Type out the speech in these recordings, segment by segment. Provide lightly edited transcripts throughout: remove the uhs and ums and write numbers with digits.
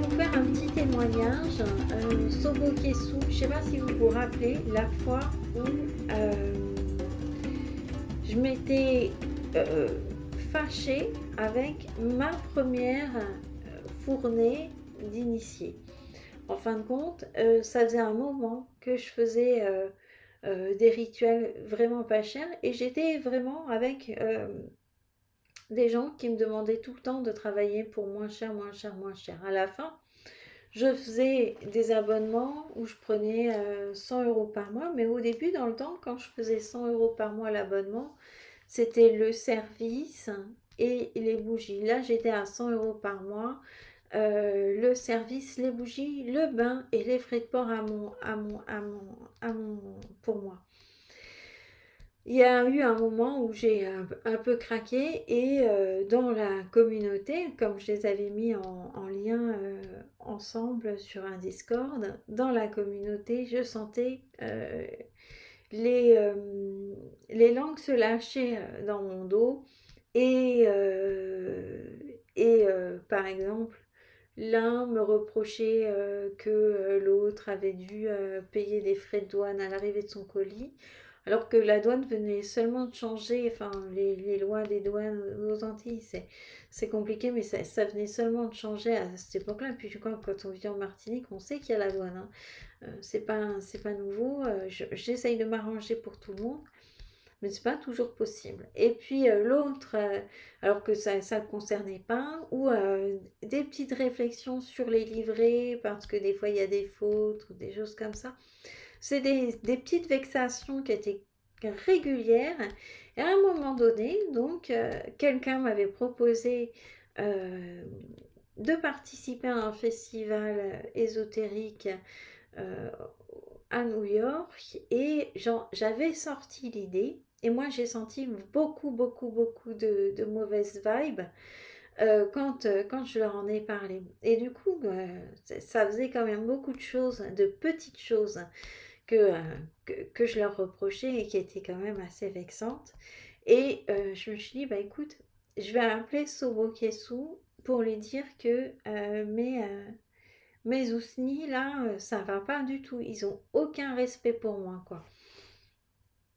vous faire un petit témoignage. Sobokesu, je ne sais pas si vous vous rappelez la fois où je m'étais euh, fâchée avec ma première fournée d'initié. En fin de compte, ça faisait un moment que je faisais des rituels vraiment pas chers et j'étais vraiment avec des gens qui me demandaient tout le temps de travailler pour moins cher, moins cher, moins cher. À la fin, je faisais des abonnements où je prenais 100 euros par mois, mais au début, dans le temps, quand je faisais 100 euros par mois l'abonnement, c'était le service et les bougies. Là, j'étais à 100 euros par mois. Le service, les bougies, le bain et les frais de port pour moi. Il y a eu un moment où j'ai un peu craqué et dans la communauté, comme je les avais mis en lien ensemble sur un Discord, dans la communauté, je sentais les, euh, les langues se lâcher dans mon dos et par exemple, l'un me reprochait que l'autre avait dû payer des frais de douane à l'arrivée de son colis, alors que la douane venait seulement de changer, enfin les lois des douanes aux Antilles, c'est compliqué, mais ça venait seulement de changer à cette époque-là. Puis je crois que quand on vit en Martinique, on sait qu'il y a la douane, hein. C'est pas nouveau. J'essaye de m'arranger pour tout le monde, mais c'est pas toujours possible. Et puis l'autre, alors que ça ne le concernait pas, ou des petites réflexions sur les livrets, parce que des fois il y a des fautes ou des choses comme ça. C'est des petites vexations qui étaient régulières. Et à un moment donné, donc, quelqu'un m'avait proposé euh, de participer à un festival ésotérique euh, à New York et j'avais sorti l'idée et moi j'ai senti beaucoup de mauvaises vibes quand je leur en ai parlé. Et du coup, ça faisait quand même beaucoup de choses, de petites choses que, euh, que je leur reprochais et qui étaient quand même assez vexantes. Et je me suis dit, bah écoute, je vais appeler Sobokesu pour lui dire que mes Ousni, là, ça va pas du tout. Ils ont aucun respect pour moi, quoi.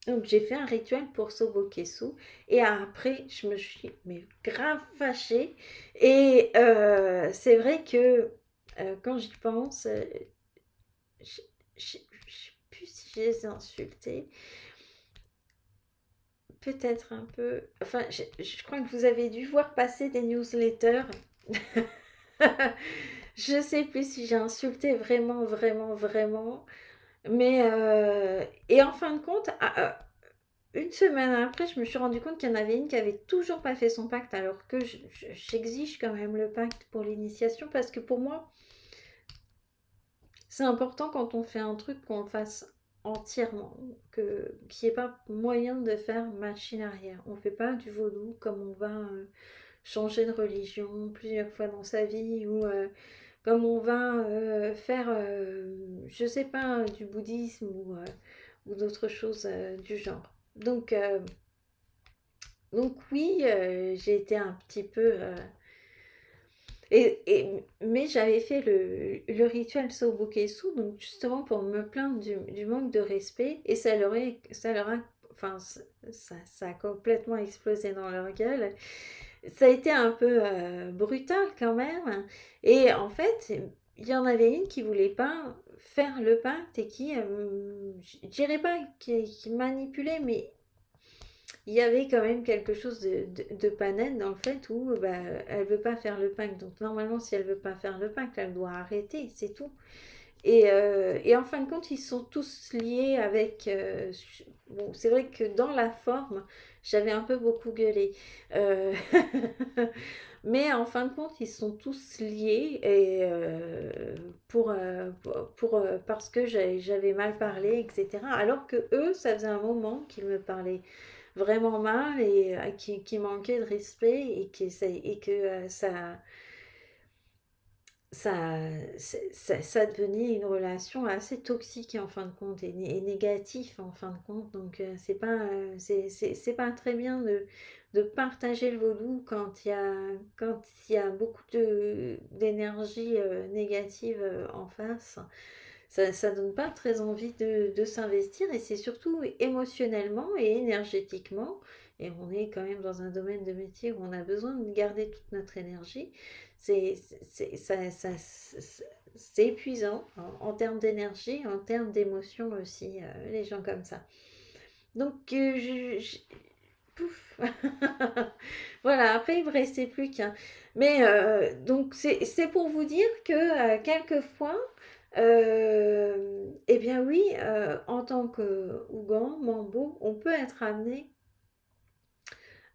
Donc j'ai fait un rituel pour Sobokesu et après je me suis mais grave fâchée et c'est vrai que quand j'y pense, je je sais plus si je les ai insultés, peut-être un peu. Enfin, je crois que vous avez dû voir passer des newsletters. Je sais plus si j'ai insulté vraiment. Mais et en fin de compte, une semaine après, je me suis rendu compte qu'il y en avait une qui avait toujours pas fait son pacte, alors que j'exige quand même le pacte pour l'initiation, parce que pour moi, c'est important quand on fait un truc qu'on le fasse entièrement, qu'il n'y ait pas moyen de faire machine arrière. On fait pas du vaudou comme on va changer de religion plusieurs fois dans sa vie, ou comme on va faire, je sais pas, du bouddhisme ou d'autres choses du genre. Donc oui, j'ai été un petit peu... mais j'avais fait le rituel Sobokesu, donc justement pour me plaindre du manque de respect, et ça leur a, enfin, ça a complètement explosé dans leur gueule. Ça a été un peu brutal quand même. Et en fait, il y en avait une qui voulait pas faire le pacte et qui, je dirais pas qui manipulait, mais il y avait quand même quelque chose de pas net dans le fait où bah, elle veut pas faire le pacte. Donc normalement, si elle veut pas faire le pacte, elle doit arrêter, c'est tout. Et en fin de compte, ils sont tous liés avec... bon, c'est vrai que dans la forme, j'avais un peu beaucoup gueulé. Euh, mais en fin de compte, ils sont tous liés et parce que j'avais mal parlé, etc. Alors que eux, ça faisait un moment qu'ils me parlaient vraiment mal et qui manquait de respect et que ça, ça devenait une relation assez toxique en fin de compte et négatif en fin de compte. Donc c'est pas très bien de partager le vaudou quand il y a beaucoup d'énergie négative en face. Ça donne pas très envie de s'investir et c'est surtout émotionnellement et énergétiquement, et on est quand même dans un domaine de métier où on a besoin de garder toute notre énergie, c'est c'est épuisant en termes d'énergie, en termes d'émotion aussi, les gens comme ça. Donc, pouf. Voilà, après il me restait plus qu'un. Mais donc c'est pour vous dire que quelquefois, eh bien oui, en tant que Ougan, Mambo, on peut être amené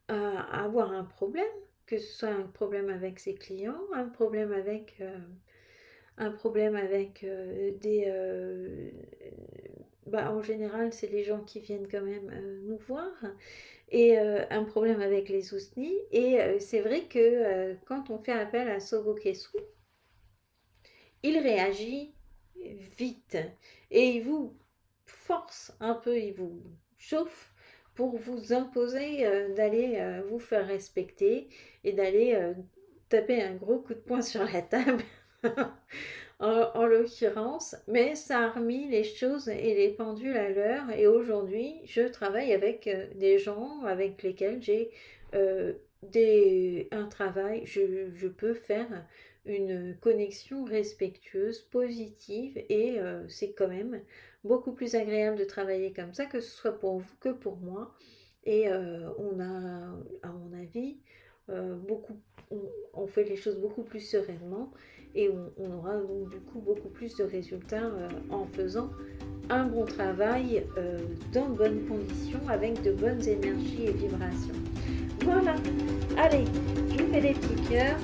à avoir un problème, que ce soit un problème avec ses clients, un problème avec bah, en général, c'est les gens qui viennent quand même nous voir, et un problème avec les soutenus. Et c'est vrai que quand on fait appel à Sobokesu, il réagit vite et il vous force un peu, il vous chauffe pour vous imposer d'aller vous faire respecter et d'aller taper un gros coup de poing sur la table. En l'occurrence, mais ça a remis les choses et les pendules à l'heure. Et aujourd'hui, je travaille avec des gens avec lesquels j'ai un travail, je peux faire une connexion respectueuse, positive, et c'est quand même beaucoup plus agréable de travailler comme ça, que ce soit pour vous que pour moi. Et on a, à mon avis, beaucoup, on fait les choses beaucoup plus sereinement, et on aura donc du coup beaucoup plus de résultats en faisant un bon travail dans de bonnes conditions, avec de bonnes énergies et vibrations. Voilà, allez, je vous fais des petits cœurs.